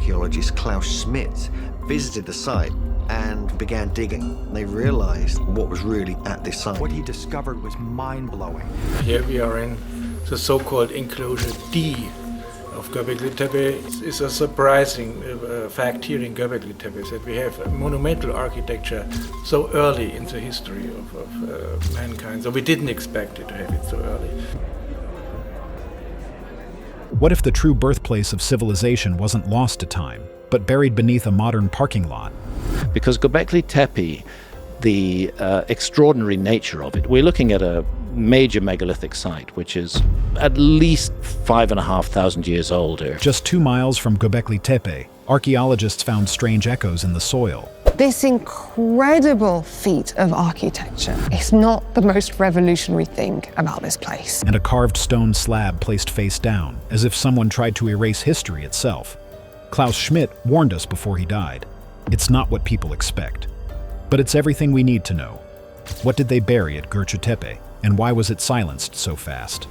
archaeologist Klaus Schmidt visited the site and began digging. They realized what was really at this site. What he discovered was mind-blowing. Here we are in the so-called enclosure D of Göbekli Tepe. It's a surprising fact here in Göbekli Tepe that we have monumental architecture so early in the history of mankind. So we didn't expect it to have it so early. What if the true birthplace of civilization wasn't lost to time, but buried beneath a modern parking lot? Because Göbekli Tepe, the extraordinary nature of it, we're looking at a major megalithic site, which is at least 5,500 years older. Just 2 miles from Göbekli Tepe, archaeologists found strange echoes in the soil. This incredible feat of architecture is not the most revolutionary thing about this place. And a carved stone slab placed face down, as if someone tried to erase history itself. Klaus Schmidt warned us before he died. It's not what people expect. But it's everything we need to know. What did they bury at Gürcü Tepe, and why was it silenced so fast?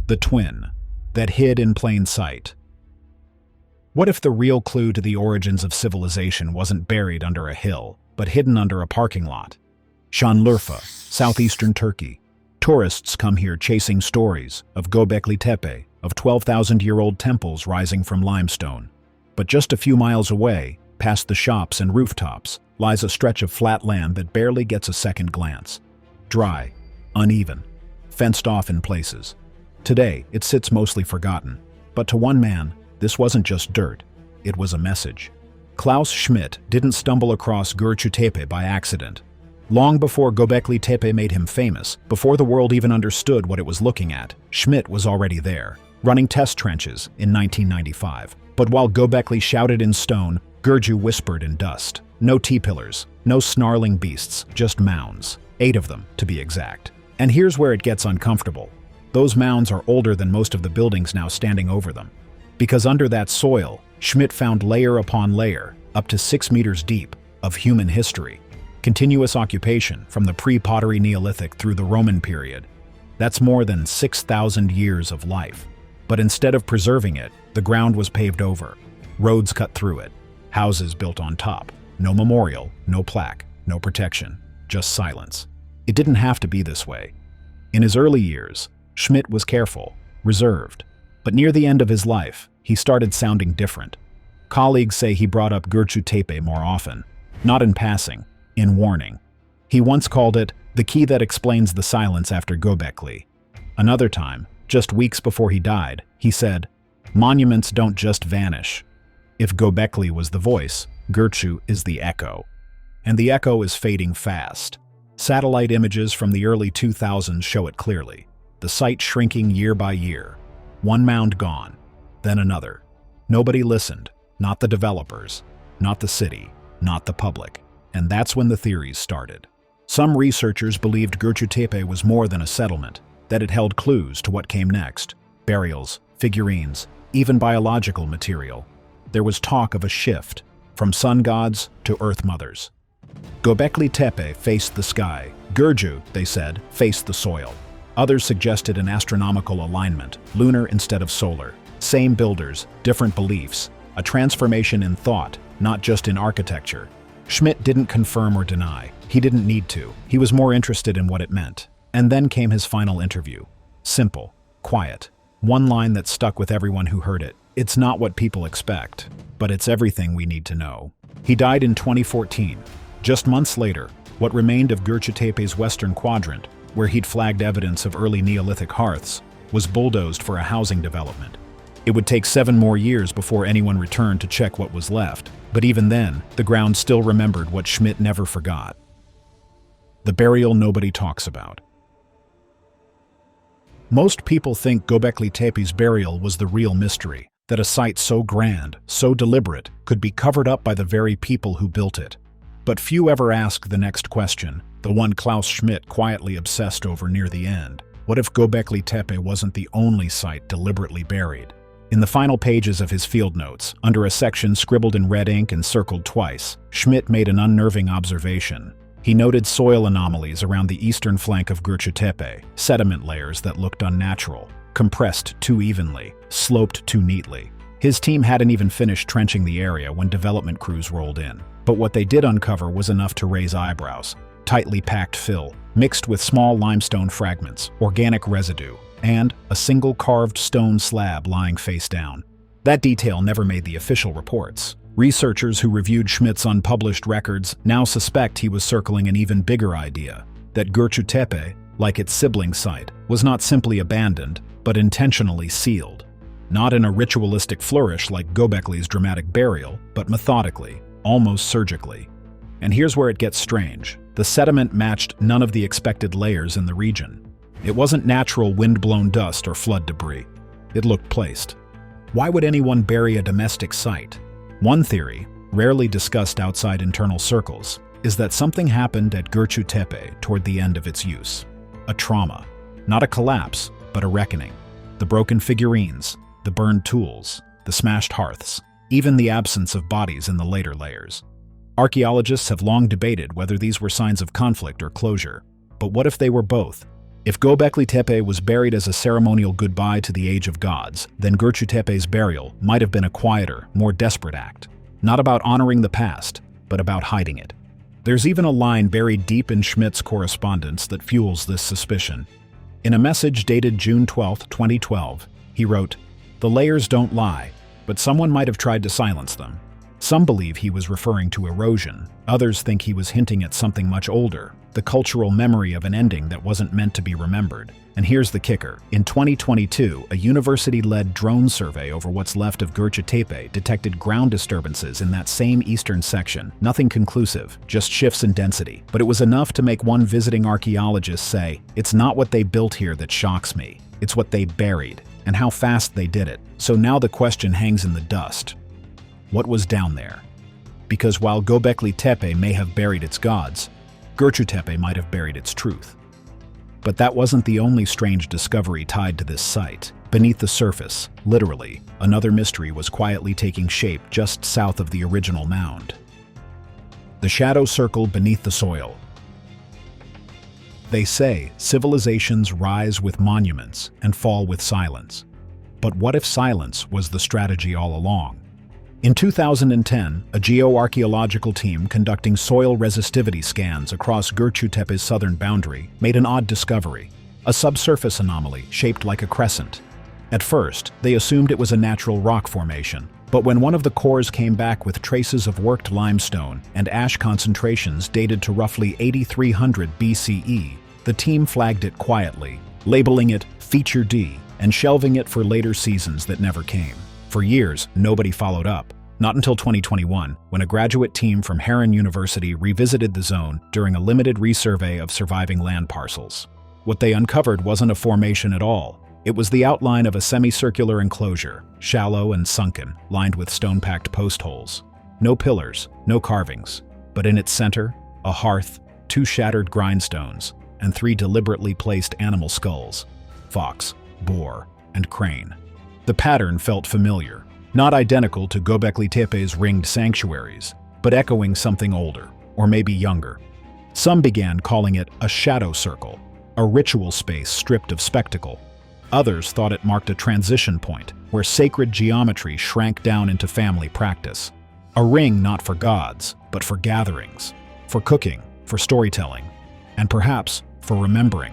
The twin that hid in plain sight. What if the real clue to the origins of civilization wasn't buried under a hill, but hidden under a parking lot? Şanlıurfa, southeastern Turkey. Tourists come here chasing stories of Göbekli Tepe, of 12,000-year-old temples rising from limestone. But just a few miles away, past the shops and rooftops, lies a stretch of flat land that barely gets a second glance. Dry, uneven, fenced off in places. Today, it sits mostly forgotten. But to one man, this wasn't just dirt, it was a message. Klaus Schmidt didn't stumble across Gürcü Tepe by accident. Long before Göbekli Tepe made him famous, before the world even understood what it was looking at, Schmidt was already there, running test trenches in 1995. But while Göbekli shouted in stone, Gürcü whispered in dust. No T-pillars, no snarling beasts, just mounds. 8 of them, to be exact. And here's where it gets uncomfortable. Those mounds are older than most of the buildings now standing over them. Because under that soil, Schmidt found layer upon layer, up to 6 meters deep, of human history. Continuous occupation from the pre-pottery Neolithic through the Roman period. That's more than 6,000 years of life. But instead of preserving it, the ground was paved over. Roads cut through it. Houses built on top. No memorial, no plaque, no protection, just silence. It didn't have to be this way. In his early years, Schmidt was careful, reserved. But near the end of his life, he started sounding different. Colleagues say he brought up Gürcü Tepe more often, not in passing, in warning. He once called it the key that explains the silence after Göbekli. Another time, just weeks before he died, he said, "Monuments don't just vanish. If Göbekli was the voice, Gürcü is the echo." And the echo is fading fast. Satellite images from the early 2000s show it clearly. The site shrinking year by year. One mound gone, then another. Nobody listened, not the developers, not the city, not the public. And that's when the theories started. Some researchers believed Gürcü Tepe was more than a settlement, that it held clues to what came next. Burials, figurines, even biological material. There was talk of a shift, from sun gods to earth mothers. Göbekli Tepe faced the sky. Gürcü, they said, faced the soil. Others suggested an astronomical alignment, lunar instead of solar. Same builders, different beliefs. A transformation in thought, not just in architecture. Schmidt didn't confirm or deny. He didn't need to. He was more interested in what it meant. And then came his final interview. Simple, quiet. One line that stuck with everyone who heard it. It's not what people expect, but it's everything we need to know. He died in 2014. Just months later, what remained of Gürcü Tepe's western quadrant, where he'd flagged evidence of early Neolithic hearths, was bulldozed for a housing development. It would take 7 more years before anyone returned to check what was left, but even then, the ground still remembered what Schmidt never forgot. The burial nobody talks about. Most people think Göbekli Tepe's burial was the real mystery, that a site so grand, so deliberate, could be covered up by the very people who built it. But few ever ask the next question, the one Klaus Schmidt quietly obsessed over near the end. What if Göbekli Tepe wasn't the only site deliberately buried? In the final pages of his field notes, under a section scribbled in red ink and circled twice, Schmidt made an unnerving observation. He noted soil anomalies around the eastern flank of Gürcü Tepe, sediment layers that looked unnatural. compressed too evenly, sloped too neatly. His team hadn't even finished trenching the area when development crews rolled in. But what they did uncover was enough to raise eyebrows. Tightly packed fill, mixed with small limestone fragments, organic residue, and a single carved stone slab lying face down. That detail never made the official reports. Researchers who reviewed Schmidt's unpublished records now suspect he was circling an even bigger idea, that Gürcü Tepe, like its sibling site, was not simply abandoned, but intentionally sealed. Not in a ritualistic flourish like Göbekli's dramatic burial, but methodically, almost surgically. And here's where it gets strange. The sediment matched none of the expected layers in the region. It wasn't natural wind-blown dust or flood debris. It looked placed. Why would anyone bury a domestic site? One theory, rarely discussed outside internal circles, is that something happened at Gürcü Tepe toward the end of its use. A trauma. Not a collapse, but a reckoning. The broken figurines, the burned tools, the smashed hearths, even the absence of bodies in the later layers. Archaeologists have long debated whether these were signs of conflict or closure. But what if they were both? If Göbekli Tepe was buried as a ceremonial goodbye to the age of gods, then Gürcü Tepe's burial might have been a quieter, more desperate act. Not about honoring the past, but about hiding it. There's even a line buried deep in Schmidt's correspondence that fuels this suspicion. In a message dated June 12, 2012, he wrote, "The layers don't lie, but someone might have tried to silence them." Some believe he was referring to erosion. Others think he was hinting at something much older, the cultural memory of an ending that wasn't meant to be remembered. And here's the kicker. In 2022, a university-led drone survey over what's left of Gürcü Tepe detected ground disturbances in that same eastern section. Nothing conclusive, just shifts in density. But it was enough to make one visiting archaeologist say, "It's not what they built here that shocks me. It's what they buried, and how fast they did it." So now the question hangs in the dust. What was down there? Because while Göbekli Tepe may have buried its gods, Gürcü Tepe might have buried its truth. But that wasn't the only strange discovery tied to this site. Beneath the surface, literally, another mystery was quietly taking shape just south of the original mound. The shadow circle beneath the soil. They say civilizations rise with monuments and fall with silence. But what if silence was the strategy all along? In 2010, a geoarchaeological team conducting soil resistivity scans across Gürcü Tepe's southern boundary made an odd discovery, a subsurface anomaly shaped like a crescent. At first, they assumed it was a natural rock formation, but when one of the cores came back with traces of worked limestone and ash concentrations dated to roughly 8300 BCE, the team flagged it quietly, labeling it Feature D and shelving it for later seasons that never came. For years, nobody followed up. Not until 2021, when a graduate team from Heron University revisited the zone during a limited resurvey of surviving land parcels. What they uncovered wasn't a formation at all. It was the outline of a semicircular enclosure, shallow and sunken, lined with stone-packed post holes. No pillars, no carvings, but in its center, a hearth, 2 shattered grindstones, and 3 deliberately placed animal skulls: fox, boar, and crane. The pattern felt familiar, not identical to Göbekli Tepe's ringed sanctuaries, but echoing something older, or maybe younger. Some began calling it a shadow circle, a ritual space stripped of spectacle. Others thought it marked a transition point, where sacred geometry shrank down into family practice. A ring not for gods, but for gatherings, for cooking, for storytelling, and perhaps for remembering.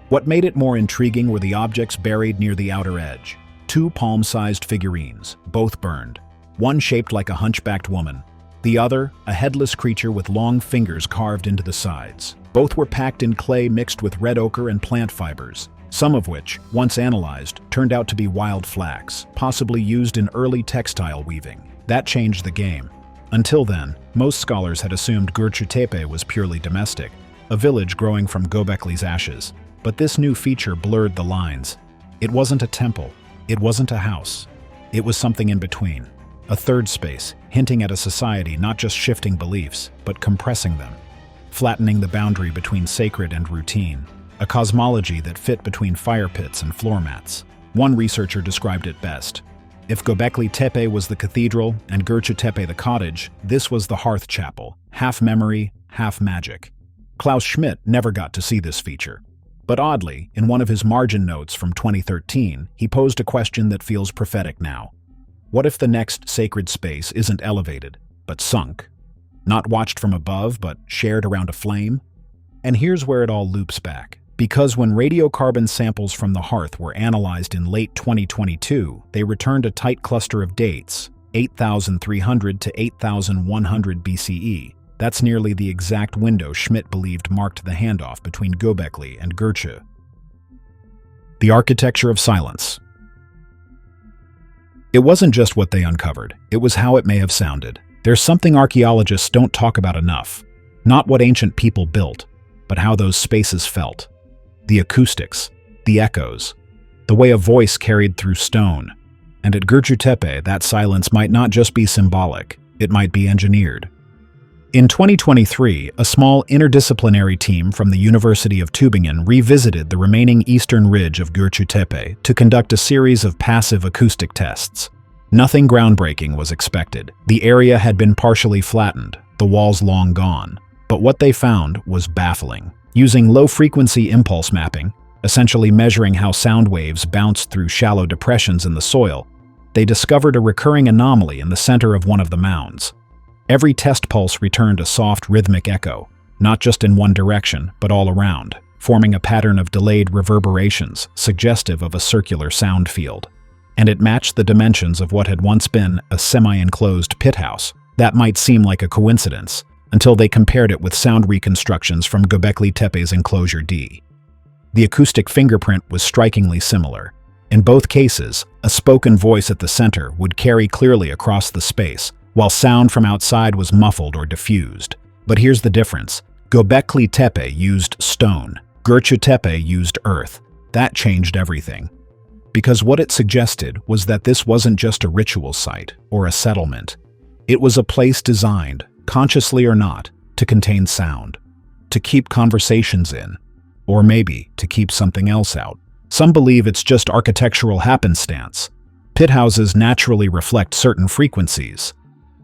What made it more intriguing were the objects buried near the outer edge. 2 palm-sized figurines, both burned. One shaped like a hunchbacked woman, the other a headless creature with long fingers carved into the sides. Both were packed in clay mixed with red ochre and plant fibers, some of which, once analyzed, turned out to be wild flax, possibly used in early textile weaving. That changed the game. Until then, most scholars had assumed Gürcü Tepe was purely domestic, a village growing from Göbekli's ashes. But this new feature blurred the lines. It wasn't a temple. It wasn't a house. It was something in between. A third space, hinting at a society not just shifting beliefs, but compressing them. Flattening the boundary between sacred and routine. A cosmology that fit between fire pits and floor mats. One researcher described it best. If Göbekli Tepe was the cathedral and Gürcü Tepe the cottage, this was the hearth chapel, half memory, half magic. Klaus Schmidt never got to see this feature. But oddly, in one of his margin notes from 2013, he posed a question that feels prophetic now. What if the next sacred space isn't elevated, but sunk? Not watched from above, but shared around a flame? And here's where it all loops back. Because when radiocarbon samples from the hearth were analyzed in late 2022, they returned a tight cluster of dates, 8,300 to 8,100 BCE. That's nearly the exact window Schmidt believed marked the handoff between Göbekli and Gürcü. The architecture of silence. It wasn't just what they uncovered, it was how it may have sounded. There's something archaeologists don't talk about enough. Not what ancient people built, but how those spaces felt. The acoustics, the echoes, the way a voice carried through stone. And at Gürcü Tepe, that silence might not just be symbolic, it might be engineered. In 2023, a small interdisciplinary team from the University of Tübingen revisited the remaining eastern ridge of Gürcü Tepe to conduct a series of passive acoustic tests. Nothing groundbreaking was expected. The area had been partially flattened, the walls long gone. But what they found was baffling. Using low-frequency impulse mapping, essentially measuring how sound waves bounced through shallow depressions in the soil, they discovered a recurring anomaly in the center of one of the mounds. Every test pulse returned a soft, rhythmic echo, not just in one direction, but all around, forming a pattern of delayed reverberations suggestive of a circular sound field. And it matched the dimensions of what had once been a semi-enclosed pit house. That might seem like a coincidence, until they compared it with sound reconstructions from Göbekli Tepe's enclosure D. The acoustic fingerprint was strikingly similar. In both cases, a spoken voice at the center would carry clearly across the space, while sound from outside was muffled or diffused. But here's the difference. Göbekli Tepe used stone. Gürcü Tepe used earth. That changed everything. Because what it suggested was that this wasn't just a ritual site or a settlement. It was a place designed, consciously or not, to contain sound, to keep conversations in, or maybe to keep something else out. Some believe it's just architectural happenstance. Pit houses naturally reflect certain frequencies,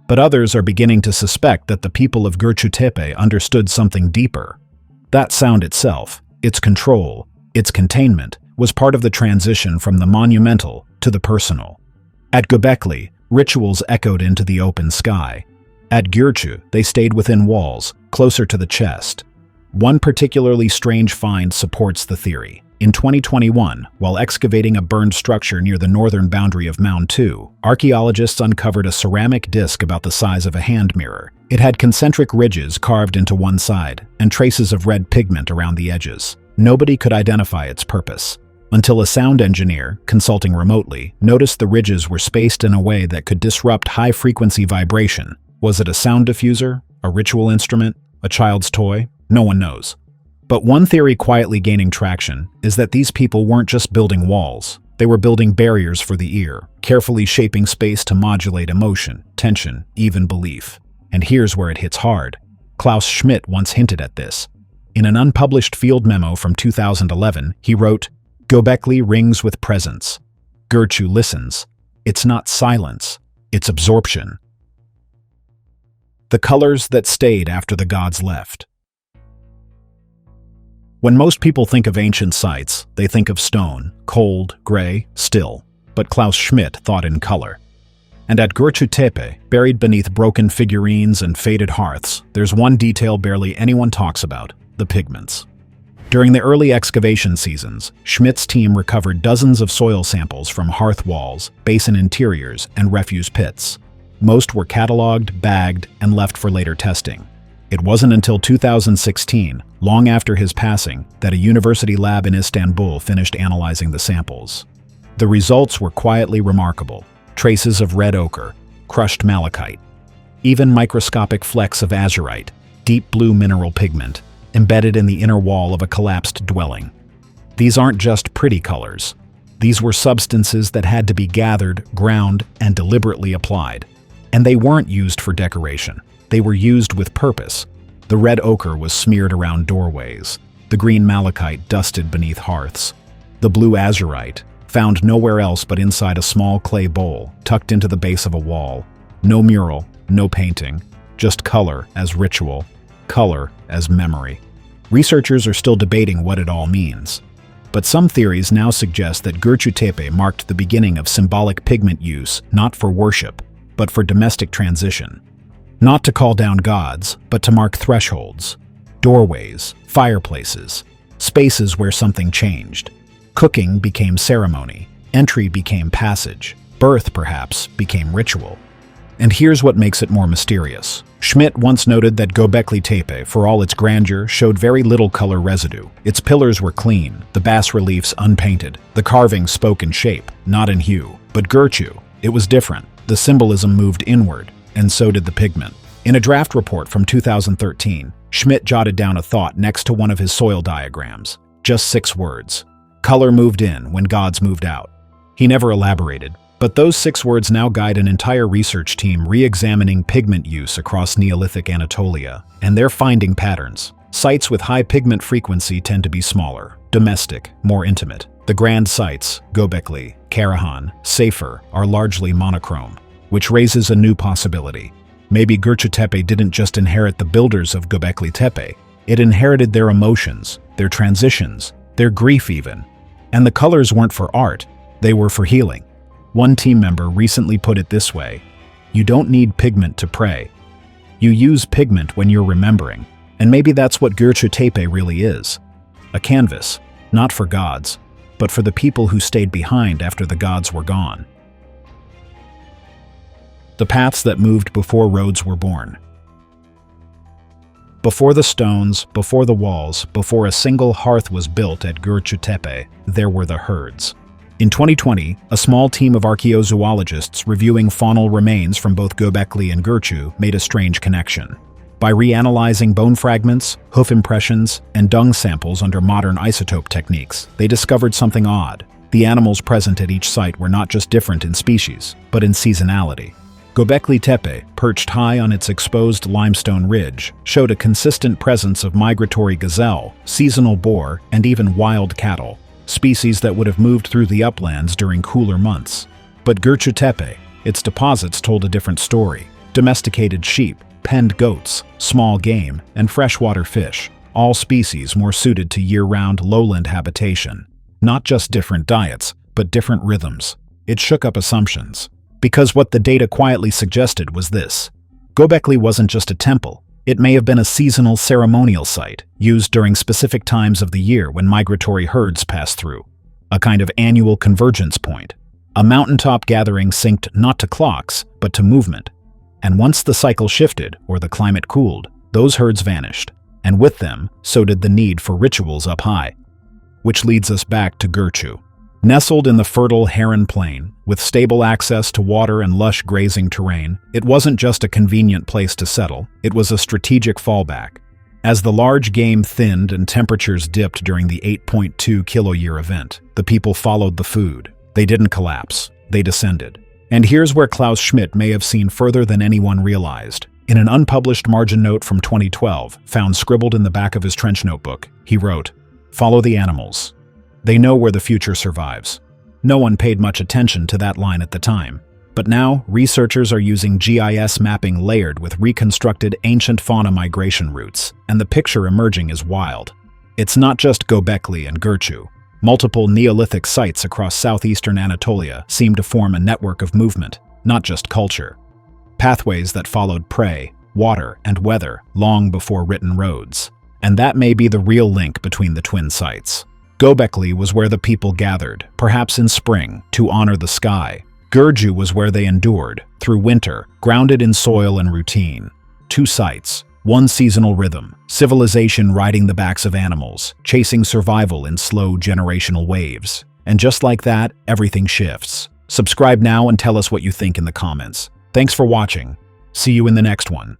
but others are beginning to suspect that the people of Gürcü Tepe understood something deeper. That sound itself, its control, its containment, was part of the transition from the monumental to the personal. At Göbekli, rituals echoed into the open sky. At Gürcü, they stayed within walls, closer to the chest. One particularly strange find supports the theory. In 2021, while excavating a burned structure near the northern boundary of Mound 2, archaeologists uncovered a ceramic disc about the size of a hand mirror. It had concentric ridges carved into one side, and traces of red pigment around the edges. Nobody could identify its purpose, until a sound engineer, consulting remotely, noticed the ridges were spaced in a way that could disrupt high-frequency vibration. Was it a sound diffuser, a ritual instrument, a child's toy? No one knows. But one theory quietly gaining traction is that these people weren't just building walls. They were building barriers for the ear, carefully shaping space to modulate emotion, tension, even belief. And here's where it hits hard. Klaus Schmidt once hinted at this. In an unpublished field memo from 2011, he wrote, "Göbekli rings with presence. Gürcü listens. It's not silence, it's absorption." The colors that stayed after the gods left. When most people think of ancient sites, they think of stone, cold, gray, still. But Klaus Schmidt thought in color. And at Gürcü Tepe, buried beneath broken figurines and faded hearths, there's one detail barely anyone talks about: the pigments. During the early excavation seasons, Schmidt's team recovered dozens of soil samples from hearth walls, basin interiors, and refuse pits. Most were catalogued, bagged, and left for later testing. It wasn't until 2016, long after his passing, that a university lab in Istanbul finished analyzing the samples. The results were quietly remarkable. Traces of red ochre, crushed malachite, even microscopic flecks of azurite, deep blue mineral pigment, embedded in the inner wall of a collapsed dwelling. These aren't just pretty colors. These were substances that had to be gathered, ground, and deliberately applied. And they weren't used for decoration. They were used with purpose. The red ochre was smeared around doorways. The green malachite dusted beneath hearths. The blue azurite, found nowhere else but inside a small clay bowl, tucked into the base of a wall. No mural, no painting, just color as ritual, color as memory. Researchers are still debating what it all means. But some theories now suggest that Gürcü Tepe marked the beginning of symbolic pigment use, not for worship, but for domestic transition. Not to call down gods, but to mark thresholds, doorways, fireplaces, spaces where something changed. Cooking became ceremony, entry became passage, birth, perhaps, became ritual. And here's what makes it more mysterious. Schmidt once noted that Göbekli Tepe, for all its grandeur, showed very little color residue. Its pillars were clean, the bas-reliefs unpainted. The carvings spoke in shape, not in hue. But Gürcü, it was different. The symbolism moved inward, and so did the pigment. In a draft report from 2013, Schmidt jotted down a thought next to one of his soil diagrams. Just 6 words. Color moved in when gods moved out. He never elaborated, but those 6 words now guide an entire research team re-examining pigment use across Neolithic Anatolia, and they're finding patterns. Sites with high pigment frequency tend to be smaller, domestic, more intimate. The grand sites, Göbekli, Karahan, Safer, are largely monochrome, which raises a new possibility. Maybe Gürcü Tepe didn't just inherit the builders of Göbekli Tepe, it inherited their emotions, their transitions, their grief even. And the colors weren't for art, they were for healing. One team member recently put it this way: you don't need pigment to pray. You use pigment when you're remembering. And maybe that's what Gürcü Tepe really is. A canvas, not for gods, but for the people who stayed behind after the gods were gone. The paths that moved before roads were born. Before the stones, before the walls, before a single hearth was built at Gürcü Tepe, there were the herds. In 2020, a small team of archaeozoologists reviewing faunal remains from both Göbekli and Gürcü made a strange connection. By reanalyzing bone fragments, hoof impressions, and dung samples under modern isotope techniques, they discovered something odd. The animals present at each site were not just different in species, but in seasonality. Göbekli Tepe, perched high on its exposed limestone ridge, showed a consistent presence of migratory gazelle, seasonal boar, and even wild cattle, species that would have moved through the uplands during cooler months. But Gürcü Tepe, its deposits told a different story. Domesticated sheep, penned goats, small game, and freshwater fish, all species more suited to year-round lowland habitation. Not just different diets, but different rhythms. It shook up assumptions. Because what the data quietly suggested was this: Göbekli wasn't just a temple, it may have been a seasonal ceremonial site, used during specific times of the year when migratory herds passed through. A kind of annual convergence point. A mountaintop gathering synced not to clocks, but to movement. And once the cycle shifted, or the climate cooled, those herds vanished. And with them, so did the need for rituals up high. Which leads us back to Gürcü. Nestled in the fertile Harran Plain, with stable access to water and lush grazing terrain, it wasn't just a convenient place to settle, it was a strategic fallback. As the large game thinned and temperatures dipped during the 8.2 kiloyear event, the people followed the food. They didn't collapse, they descended. And here's where Klaus Schmidt may have seen further than anyone realized. In an unpublished margin note from 2012, found scribbled in the back of his trench notebook, he wrote, "Follow the animals. They know where the future survives." No one paid much attention to that line at the time. But now, researchers are using GIS mapping layered with reconstructed ancient fauna migration routes, and the picture emerging is wild. It's not just Göbekli and Gürcü. Multiple Neolithic sites across southeastern Anatolia seem to form a network of movement, not just culture. Pathways that followed prey, water, and weather long before written roads. And that may be the real link between the twin sites. Göbekli was where the people gathered, perhaps in spring, to honor the sky. Gürcü was where they endured, through winter, grounded in soil and routine. 2 sites, one seasonal rhythm, civilization riding the backs of animals, chasing survival in slow generational waves. And just like that, everything shifts. Subscribe now and tell us what you think in the comments. Thanks for watching. See you in the next one.